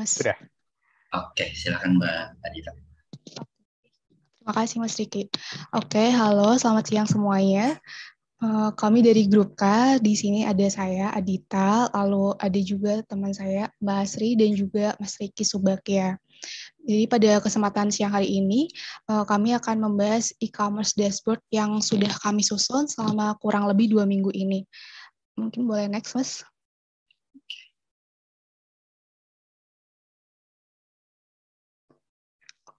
Mas. Sudah. Oke, silakan Mbak Adita. Terima kasih Mas Riki. Oke, halo, selamat siang semuanya. Kami dari grup K, di sini ada saya, Adita, lalu ada juga teman saya, Mbak Asri, dan juga Mas Riki Subakya. Jadi pada kesempatan siang hari ini, kami akan membahas e-commerce dashboard yang sudah kami susun selama kurang lebih 2 minggu ini. Mungkin boleh next, Mas.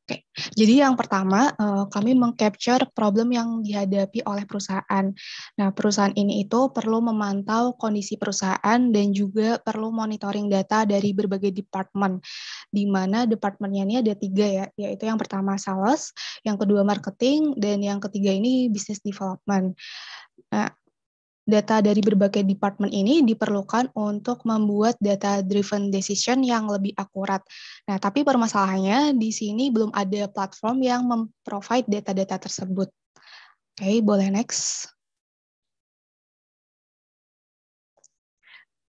Oke, jadi yang pertama kami meng-capture problem yang dihadapi oleh perusahaan. Nah, perusahaan ini itu perlu memantau kondisi perusahaan dan juga perlu monitoring data dari berbagai departemen, di mana departemennya ini ada 3 ya, yaitu yang pertama sales, yang kedua marketing, dan yang ketiga ini business development. Nah, data dari berbagai departemen ini diperlukan untuk membuat data-driven decision yang lebih akurat. Nah, tapi permasalahannya di sini belum ada platform yang memprovide data-data tersebut. Oke, boleh next.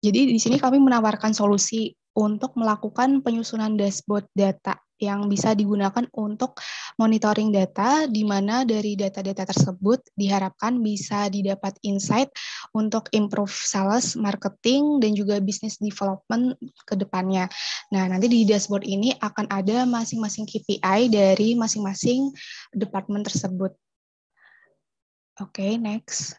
Jadi di sini kami menawarkan solusi untuk melakukan penyusunan dashboard data yang bisa digunakan untuk monitoring data, di mana dari data-data tersebut diharapkan bisa didapat insight untuk improve sales, marketing, dan juga business development ke depannya. Nah, nanti di dashboard ini akan ada masing-masing KPI dari masing-masing departemen tersebut. Oke, next.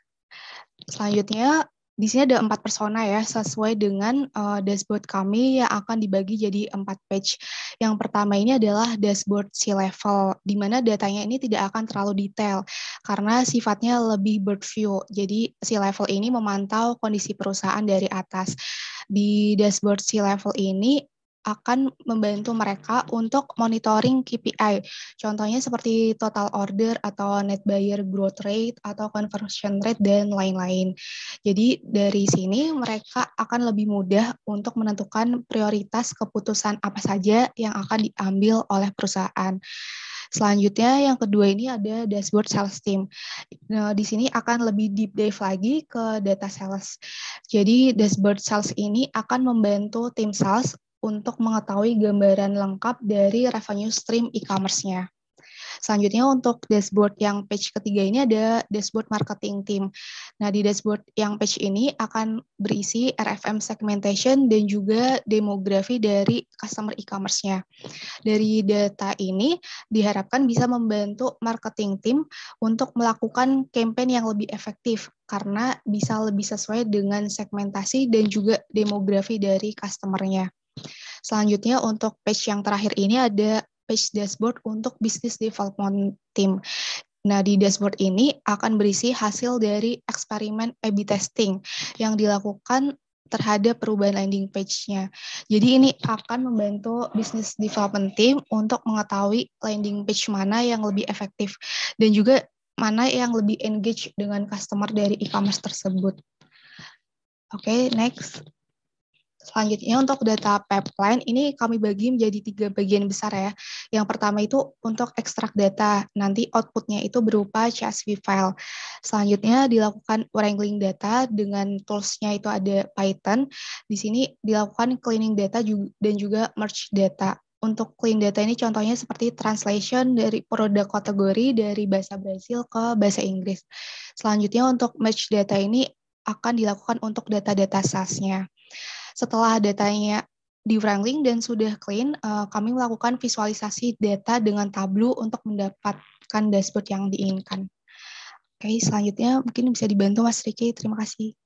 Selanjutnya, di sini ada 4 persona ya, sesuai dengan dashboard kami yang akan dibagi jadi 4 page. Yang pertama ini adalah dashboard C-level, di mana datanya ini tidak akan terlalu detail, karena sifatnya lebih bird view. Jadi C-level ini memantau kondisi perusahaan dari atas. Di dashboard C-level ini akan membantu mereka untuk monitoring KPI. Contohnya seperti total order atau net buyer growth rate atau conversion rate dan lain-lain. Jadi dari sini mereka akan lebih mudah untuk menentukan prioritas keputusan apa saja yang akan diambil oleh perusahaan. Selanjutnya yang kedua ini ada dashboard sales team. Nah, di sini akan lebih deep dive lagi ke data sales. Jadi dashboard sales ini akan membantu tim sales untuk mengetahui gambaran lengkap dari revenue stream e-commerce-nya. Selanjutnya untuk dashboard yang page ketiga ini ada dashboard marketing team. Nah, di dashboard yang page ini akan berisi RFM segmentation dan juga demografi dari customer e-commerce-nya. Dari data ini diharapkan bisa membantu marketing team untuk melakukan campaign yang lebih efektif karena bisa lebih sesuai dengan segmentasi dan juga demografi dari customer-nya. Selanjutnya untuk page yang terakhir ini ada page dashboard untuk business development team. Nah, di dashboard ini akan berisi hasil dari eksperimen A/B testing yang dilakukan terhadap perubahan landing page-nya. Jadi ini akan membantu business development team untuk mengetahui landing page mana yang lebih efektif dan juga mana yang lebih engage dengan customer dari e-commerce tersebut. Oke, next. Selanjutnya untuk data pipeline, ini kami bagi menjadi 3 bagian besar ya. Yang pertama itu untuk ekstrak data, nanti outputnya itu berupa CSV file. Selanjutnya dilakukan wrangling data dengan tools-nya itu ada Python. Di sini dilakukan cleaning data dan juga merge data. Untuk clean data ini contohnya seperti translation dari produk kategori dari bahasa Brasil ke bahasa Inggris. Selanjutnya untuk merge data ini akan dilakukan untuk data-data SAS-nya. Setelah datanya di-wrangling dan sudah clean, kami melakukan visualisasi data dengan Tableau untuk mendapatkan dashboard yang diinginkan. Oke, selanjutnya mungkin bisa dibantu Mas Riki. Terima kasih.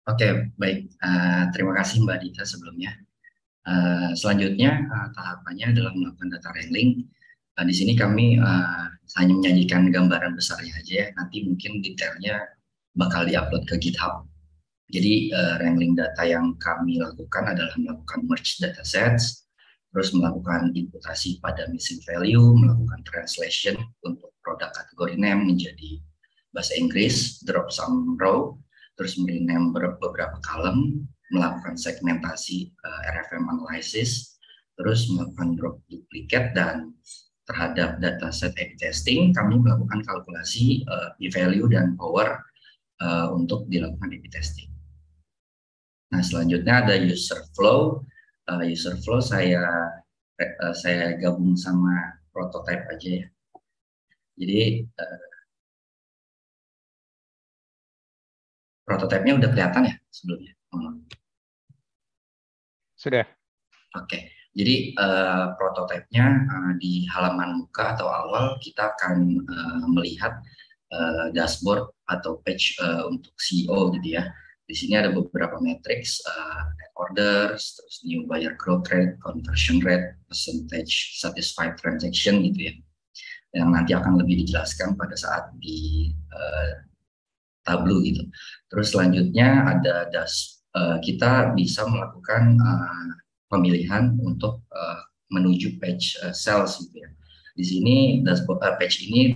Oke, baik. Terima kasih Mbak Dita sebelumnya. Selanjutnya tahapannya adalah melakukan data wrangling. Di sini kami hanya menyajikan gambaran besarnya aja ya. Nanti mungkin detailnya bakal diupload ke GitHub. Jadi wrangling data yang kami lakukan adalah melakukan merge datasets, terus melakukan imputasi pada missing value, melakukan translation untuk produk kategori name menjadi bahasa Inggris, drop some row, terus rename beberapa column, melakukan segmentasi RFM analysis, terus melakukan drop duplicate, dan terhadap dataset A/B testing kami melakukan kalkulasi p-value dan power untuk dilakukan A/B testing. Nah, selanjutnya ada user flow. User flow saya gabung sama prototype aja ya. Jadi prototipenya udah kelihatan ya sebelumnya? Sudah. Oke. Jadi prototipenya di halaman muka atau awal kita akan melihat dashboard atau page untuk CEO gitu ya. Di sini ada beberapa matriks, net orders, terus new buyer growth rate, conversion rate, percentage satisfied transaction gitu ya. Yang nanti akan lebih dijelaskan pada saat di Tableau gitu. Terus selanjutnya ada kita bisa melakukan pemilihan untuk menuju page sales gitu ya. Di sini dashboard page ini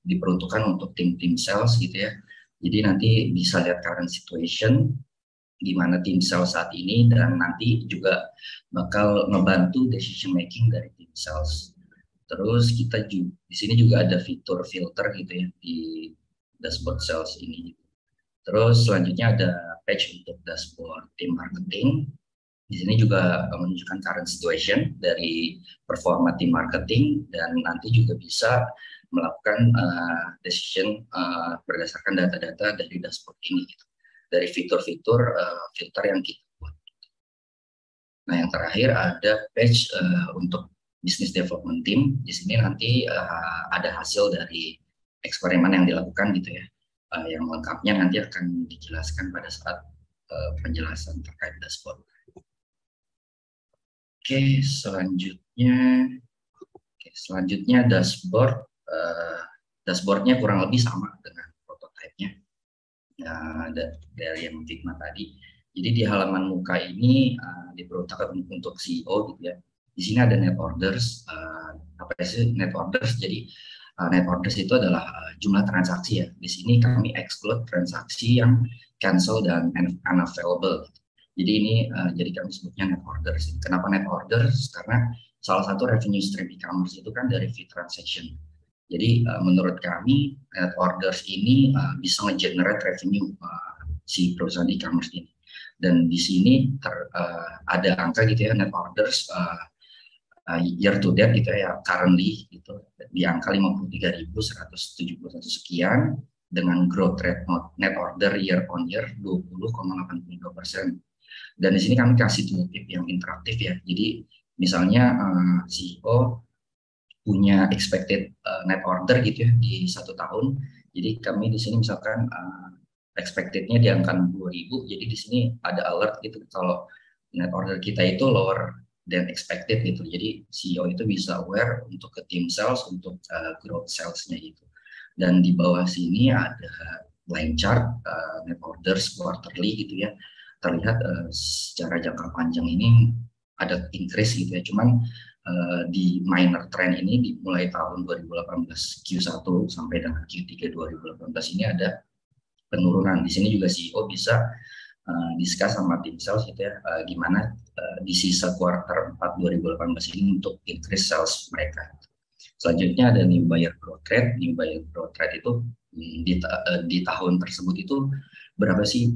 diperuntukkan untuk tim-tim sales gitu ya. Jadi nanti bisa lihat current situation di mana tim sales saat ini, dan nanti juga bakal membantu decision making dari tim sales. Terus kita juga di sini juga ada fitur filter gitu ya di dashboard sales ini. Terus selanjutnya ada page untuk dashboard tim marketing. Di sini juga menunjukkan current situation dari performa tim marketing, dan nanti juga bisa melakukan decision berdasarkan data-data dari dashboard ini, gitu. Dari fitur-fitur filter yang kita buat. Nah, yang terakhir ada page untuk business development team. Di sini nanti ada hasil dari eksperimen yang dilakukan gitu ya. Yang lengkapnya nanti akan dijelaskan pada saat penjelasan terkait dashboard. Oke, selanjutnya dashboard. Dashboardnya kurang lebih sama dengan prototipenya dari yang Figma tadi. Jadi di halaman muka ini diperuntukkan untuk CEO gitu ya. Di sini ada net orders. Apa sih net orders? Jadi net orders itu adalah jumlah transaksi ya. Di sini kami exclude transaksi yang cancel dan unavailable. Jadi ini jadi kami sebutnya net orders. Kenapa net orders? Karena salah satu revenue stream e-commerce itu kan dari fee transaction. Jadi menurut kami net orders ini bisa nge-generate revenue si perusahaan e-commerce ini. Dan di sini ada angka gitu ya, net orders year to date gitu ya, currently gitu di angka 53.171 sekian dengan growth rate net order year on year 20,82%. Dan di sini kami kasih tooltip yang interaktif ya. Jadi misalnya CEO punya expected net order gitu ya di 1 tahun. Jadi kami di sini misalkan expectednya di angka 2.000. Jadi di sini ada alert gitu kalau net order kita itu lower than expected gitu. Jadi CEO itu bisa aware untuk ke tim sales untuk growth salesnya gitu. Dan di bawah sini ada line chart net orders quarterly gitu ya. Terlihat secara jangka panjang ini ada increase gitu ya. Cuman di minor trend ini di mulai tahun 2018 Q1 sampai dengan Q3 2018 ini ada penurunan. Di sini juga CEO bisa discuss sama tim sales gitu ya, gimana di sisa kuartal 4 2018 ini untuk increase sales mereka. Selanjutnya ada new buyer growth rate. New buyer growth rate itu di tahun tersebut itu berapa sih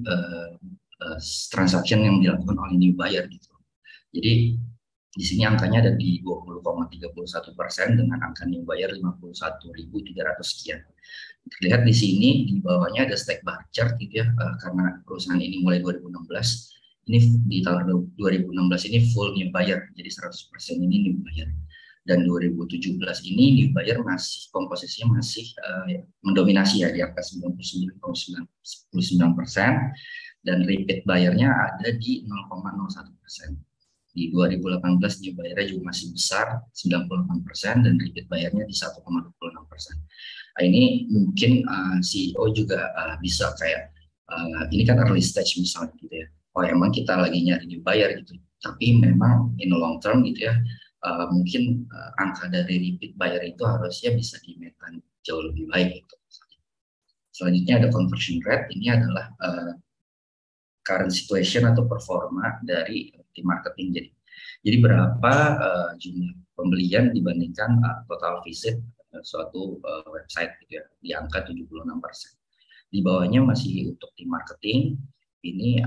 transaction yang dilakukan oleh new buyer gitu. Jadi di sini angkanya ada di 20,31% dengan angka new buyer 51.300 sekian. Terlihat di sini di bawahnya ada stack bar chart gitu ya, karena perusahaan ini mulai 2016. Ini di tahun 2016 ini full new buyer, jadi 100% ini new buyer. Dan 2017 ini new buyer masih komposisinya masih mendominasi ya di angka 99,99%, dan repeat buyernya ada di 0,01%. Di 2018 new buyer-nya juga masih besar 98% dan repeat bayarnya di 1,26%. Nah, ini mungkin CEO juga bisa kayak ini kan early stage misalnya gitu ya. Oh emang kita lagi nyari new buyer gitu. Tapi memang in the long term gitu ya, mungkin angka dari repeat buyer itu harusnya bisa dimetan jauh lebih baik gitu. Selanjutnya ada conversion rate. Ini adalah current situation atau performa dari tim marketing. Jadi berapa jumlah pembelian dibandingkan total visit suatu website gitu ya, di angka 76%. Di bawahnya masih untuk tim marketing. Ini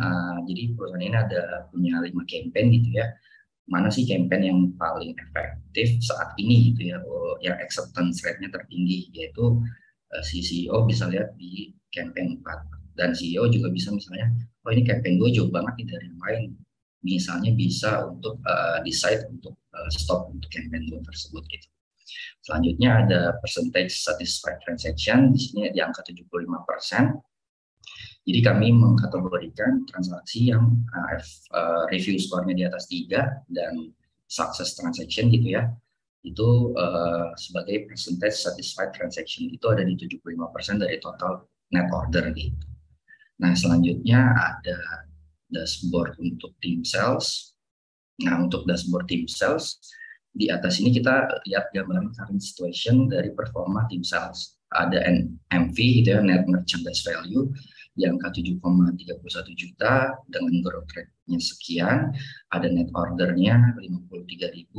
jadi perusahaan ini ada punya 5 campaign gitu ya. Mana sih campaign yang paling efektif saat ini gitu ya, yang acceptance rate-nya tertinggi, yaitu si CEO bisa lihat di campaign 4. Dan CEO juga bisa misalnya, oh ini campaign gue jauh banget nih dari yang lain. Misalnya bisa untuk decide untuk stop untuk campaign gue tersebut gitu. Selanjutnya ada percentage satisfied transaction, di sini di angka 75%. Jadi kami mengkategorikan transaksi yang review skornya di atas 3 dan success transaction gitu ya. Itu sebagai percentage satisfied transaction itu ada di 75% dari total net order gitu. Nah, selanjutnya ada dashboard untuk tim sales. Nah, untuk dashboard tim sales, di atas ini kita lihat gambaran current situation dari performa tim sales. Ada NMV gitu ya, Net Merchandise Value, di angka 7,31 juta dengan growth rate-nya sekian. Ada net ordernya 53.000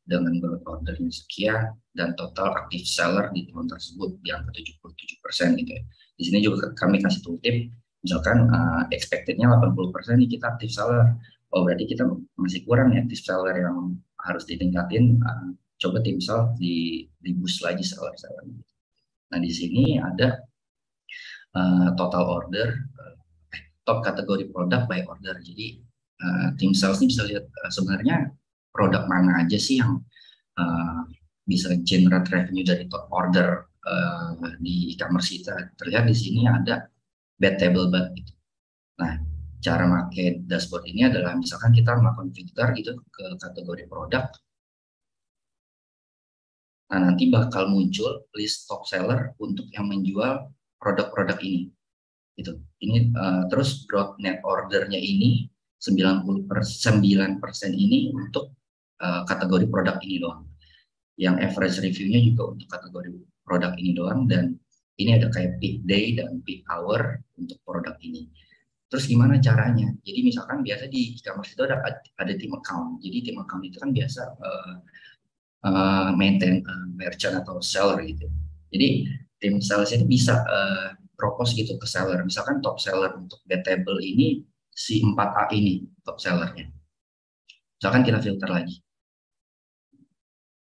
dengan growth ordernya sekian, dan total active seller di tahun tersebut di angka 77% gitu ya. Di sini juga kami kasih tooltip, misalkan expected-nya 80% nih kita active seller. Oh, berarti kita masih kurang ya active seller yang harus ditingkatin. Coba tim sales di boost lagi seller-seller. Nah, di sini ada total order, top kategori produk by order. Jadi tim sales ini bisa lihat sebenarnya produk mana aja sih yang bisa generate revenue dari top order di e-commerce kita. Terlihat di sini ada bad table bud gitu. Nah, cara pakai dashboard ini adalah misalkan kita melakukan filter gitu ke kategori produk. Nah, nanti bakal muncul list top seller untuk yang menjual produk-produk ini. Gitu. Ini terus growth net ordernya ini 9% ini untuk kategori produk ini doang. Yang average reviewnya juga untuk kategori produk ini doang, dan ini ada kayak peak day dan peak hour untuk produk ini. Terus gimana caranya? Jadi misalkan biasa di e-commerce itu ada tim account. Jadi tim account itu kan biasa maintain merchant atau seller gitu. Jadi tim sales itu bisa propose gitu ke seller. Misalkan top seller untuk get table ini si 4A ini top sellernya. Misalkan kita filter lagi.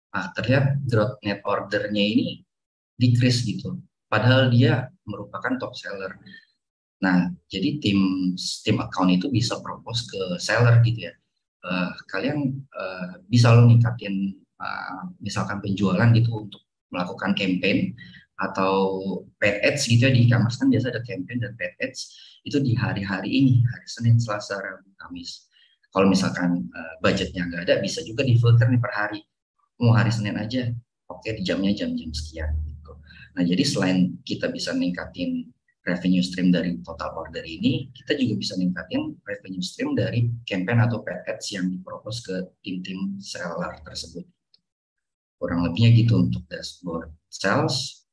Nah, terlihat growth net ordernya ini decrease gitu. Padahal dia merupakan top seller. Nah, jadi tim account itu bisa propose ke seller gitu ya. Kalian bisa lo ningkatin misalkan penjualan gitu untuk melakukan campaign atau paid ads gitu ya. Di e-commerce kan biasa ada campaign dan paid ads itu di hari-hari ini, hari Senin, Selasa, Rabu, Kamis. Kalau misalkan budgetnya nggak ada, bisa juga di filter nih per hari. Mau hari Senin aja, oke, di jamnya jam-jam sekian gitu. Nah, jadi selain kita bisa ningkatin revenue stream dari total order ini, kita juga bisa ningkatin revenue stream dari campaign atau paid ads yang dipropose ke tim-tim seller tersebut. Kurang lebihnya gitu untuk dashboard sales.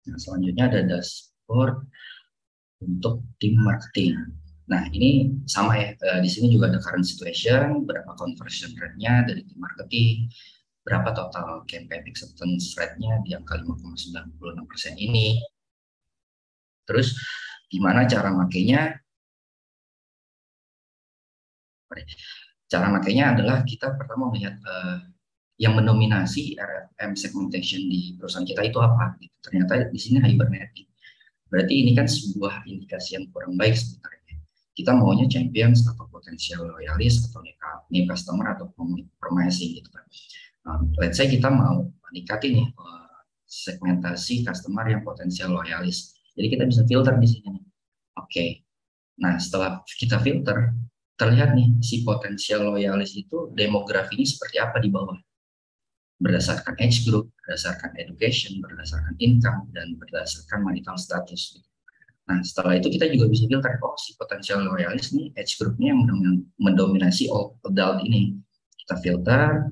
Nah, selanjutnya ada dashboard untuk tim marketing. Nah, ini sama ya, di sini juga ada current situation, berapa conversion rate-nya dari tim marketing, berapa total campaign acceptance rate-nya di angka 5,96% ini. Terus gimana cara makainya? Cara makainya adalah kita pertama melihat yang mendominasi RFM segmentation di perusahaan kita itu apa. Gitu. Ternyata di sini hibernating. Berarti ini kan sebuah indikasi yang kurang baik sebenarnya. Kita maunya champions atau potensial loyalis atau new customer atau promising gitu kan. Let's say kita mau meningkatin nih segmentasi customer yang potensial loyalis. Jadi kita bisa filter di sini. Oke. Nah, setelah kita filter, terlihat nih si potensial loyalis itu demografinya seperti apa di bawah. Berdasarkan age group, berdasarkan education, berdasarkan income, dan berdasarkan marital status. Nah, setelah itu kita juga bisa filter, oh si potensial loyalis nih age groupnya yang mendominasi adult ini. Kita filter,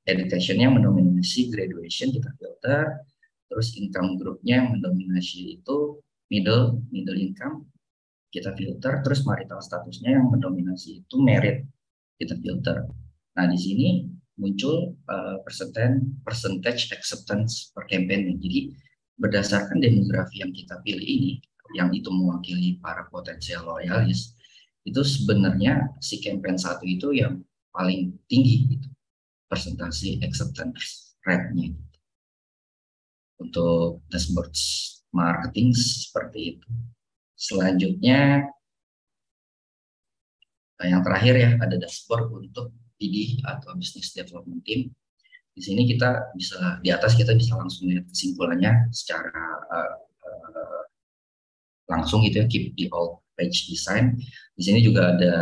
educationnya mendominasi graduation, kita filter, terus income groupnya yang mendominasi itu middle income, kita filter, terus marital statusnya yang mendominasi itu merit, kita filter. Nah, di sini muncul percentage acceptance per campaign. Jadi berdasarkan demografi yang kita pilih ini, yang itu mewakili para potensial loyalis, itu sebenarnya si campaign satu itu yang paling tinggi gitu, presentasi acceptance rate-nya. Untuk dashboard marketing seperti itu. Selanjutnya yang terakhir ya, ada dashboard untuk BD atau Business Development Team. Di sini kita bisa, di atas kita bisa langsung lihat kesimpulannya secara langsung gitu ya, keep the old page design. Di sini juga ada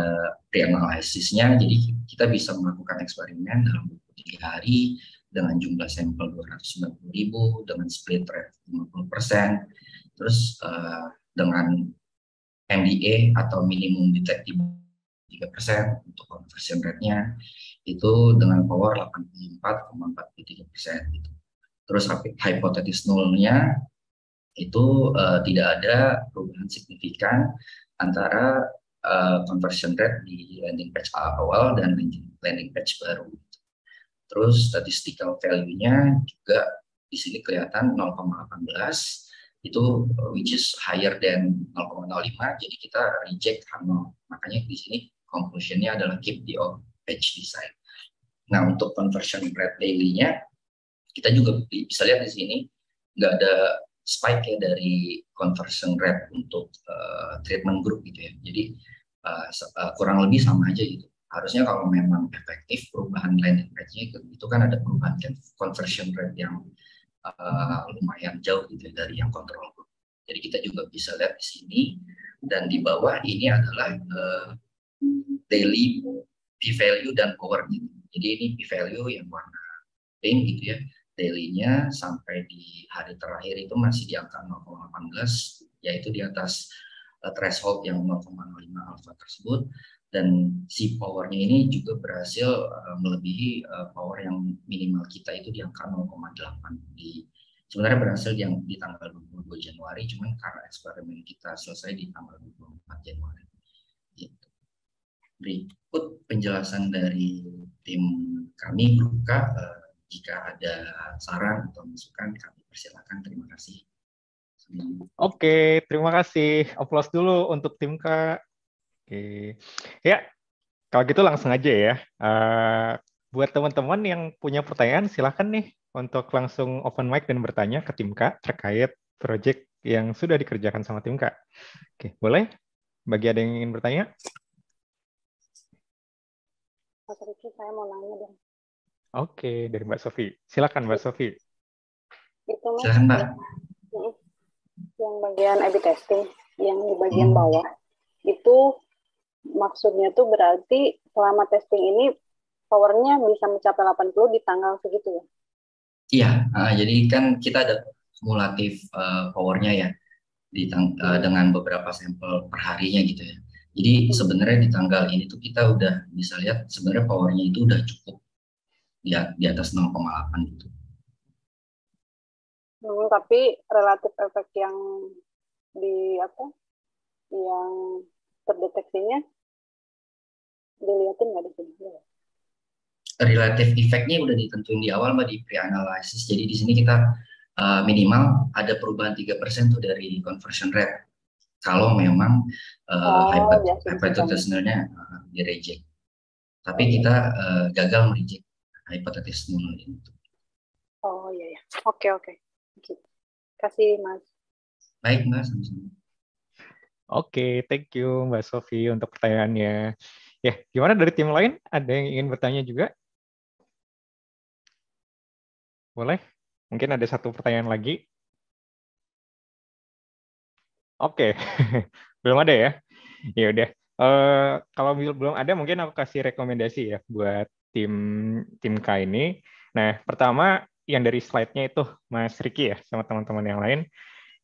pre-analysisnya, jadi kita bisa melakukan eksperimen dalam 23 hari dengan jumlah sampel 290.000 dengan split rate 50%, terus dengan MDA atau minimum detectable 3% untuk conversion rate-nya itu dengan power 84,43% gitu. Terus hypothesis nullnya itu tidak ada perubahan signifikan antara conversion rate di landing page awal dan landing page baru. Terus statistical value-nya juga di sini kelihatan 0,18 itu which is higher than 0,05, jadi kita reject H0. Makanya di sini conclusion-nya adalah keep the old page design. Nah, untuk conversion rate daily-nya kita juga bisa lihat di sini nggak ada spike ya dari conversion rate untuk treatment group gitu ya. Jadi kurang lebih sama aja gitu. Harusnya kalau memang efektif perubahan landing page-nya itu kan ada perubahan conversion rate yang lumayan jauh gitu ya dari yang control group. Jadi kita juga bisa lihat di sini, dan di bawah ini adalah daily p-value dan power gitu. Jadi ini p-value yang warna pink gitu ya. Daily-nya sampai di hari terakhir itu masih di angka 0,18, yaitu di atas threshold yang 0,05 alpha tersebut, dan si powernya ini juga berhasil melebihi power yang minimal kita itu di angka 0,8. Sebenarnya berhasil yang di tanggal 22 Januari, cuman karena eksperimen kita selesai di tanggal 24 Januari. Gitu. Berikut penjelasan dari tim kami, Grup K. Jika ada saran atau masukan, kami persilakan. Terima kasih. Oke, terima kasih. Aplaus dulu untuk tim K. Oke. Ya, kalau gitu langsung aja ya. Buat teman-teman yang punya pertanyaan, silakan nih untuk langsung open mic dan bertanya ke tim K terkait project yang sudah dikerjakan sama tim K. Oke, boleh? Bagi ada yang ingin bertanya? Mas Riki, saya mau nanya dong. Oke, dari Mbak Sofi. Silakan Mbak Sofi. Itu Mas, silakan Mbak. Yang bagian A/B testing, yang di bagian bawah, itu maksudnya tuh berarti selama testing ini powernya bisa mencapai 80 di tanggal segitu ya? Iya, jadi kan kita ada kumulatif powernya ya dengan beberapa sampel per harinya gitu ya. Jadi sebenarnya di tanggal ini tuh kita udah bisa lihat sebenarnya powernya itu udah cukup di atas 0,8 gitu. Tapi relatif efek yang yang terdeteksinya dilihatin nggak di sini? Relative effect-nya udah ditentuin di awal Mbak di pre-analysis. Jadi di sini kita minimal ada perubahan 3% tuh dari conversion rate. Kalau memang hypothesis null-nya di reject. Tapi kita gagal mereject hypothesis null itu. Oh iya ya. Oke. Kasih Mas. Baik Mbak, sama-sama. Oke, thank you Mbak Sofi untuk pertanyaannya. Ya, gimana dari tim lain? Ada yang ingin bertanya juga? Boleh? Mungkin ada satu pertanyaan lagi. Oke, belum ada ya? Ya udah. Kalau belum ada, mungkin aku kasih rekomendasi ya buat tim K ini. Nah, pertama yang dari slide-nya itu Mas Riki ya, sama teman-teman yang lain.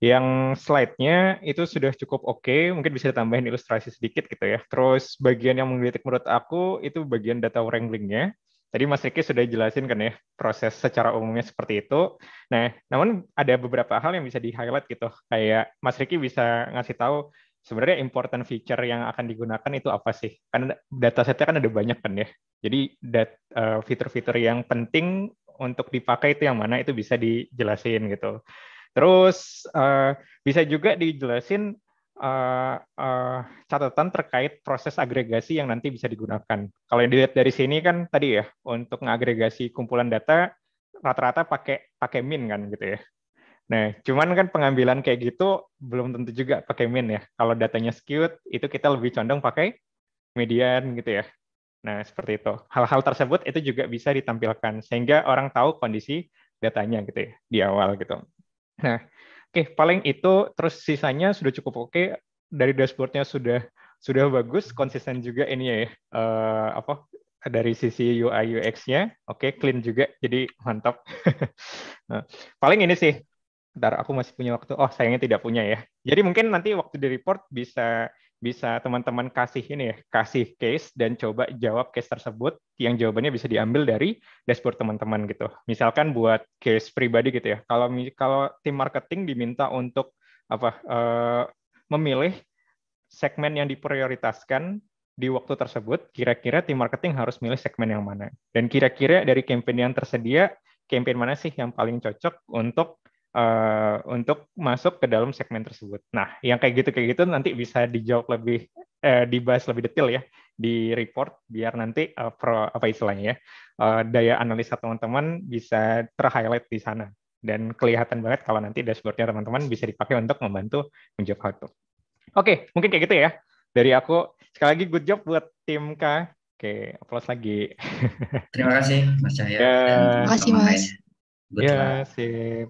Yang slide-nya itu sudah cukup oke, mungkin bisa ditambahin ilustrasi sedikit gitu ya. Terus bagian yang menggelitik menurut aku itu bagian data wrangling-nya. Tadi Mas Riki sudah jelasin kan ya, proses secara umumnya seperti itu. Nah, namun ada beberapa hal yang bisa di-highlight gitu. Kayak Mas Riki bisa ngasih tahu sebenarnya important feature yang akan digunakan itu apa sih? Karena datasetnya kan ada banyak kan ya. Jadi fitur-fitur yang penting untuk dipakai itu yang mana itu bisa dijelasin gitu. Terus bisa juga dijelasin catatan terkait proses agregasi yang nanti bisa digunakan. Kalau yang dilihat dari sini kan tadi ya, untuk mengagregasi kumpulan data rata-rata pakai min kan gitu ya. Nah, cuman kan pengambilan kayak gitu belum tentu juga pakai min ya. Kalau datanya skewed, itu kita lebih condong pakai median gitu ya. Nah, seperti itu. Hal-hal tersebut itu juga bisa ditampilkan sehingga orang tahu kondisi datanya gitu ya di awal gitu. Nah, oke, paling itu terus sisanya sudah cukup oke. Dari dashboardnya sudah bagus, konsisten juga ini ya, apa dari sisi UI UX-nya, oke, clean juga, jadi mantap. Nah, paling ini sih. Bentar, aku masih punya waktu. Oh, sayangnya tidak punya ya. Jadi mungkin nanti waktu di report bisa bisa teman-teman kasih ini ya, kasih case dan coba jawab case tersebut yang jawabannya bisa diambil dari dashboard teman-teman gitu. Misalkan buat case pribadi gitu ya. Kalau tim marketing diminta untuk apa memilih segmen yang diprioritaskan di waktu tersebut, kira-kira tim marketing harus milih segmen yang mana? Dan kira-kira dari campaign yang tersedia, campaign mana sih yang paling cocok untuk masuk ke dalam segmen tersebut. Nah, yang kayak gitu nanti bisa dijawab lebih dibahas lebih detail ya di report biar nanti apa istilahnya ya daya analisa teman-teman bisa ter-highlight di sana dan kelihatan banget kalau nanti dashboardnya teman-teman bisa dipakai untuk membantu menjawab hal itu. Oke, mungkin kayak gitu ya dari aku. Sekali lagi good job buat tim K. Oke, applause lagi. Terima kasih Mas Cahya Ya, dan Makasih, teman-teman Mas. lain. Good luck. ya, sip.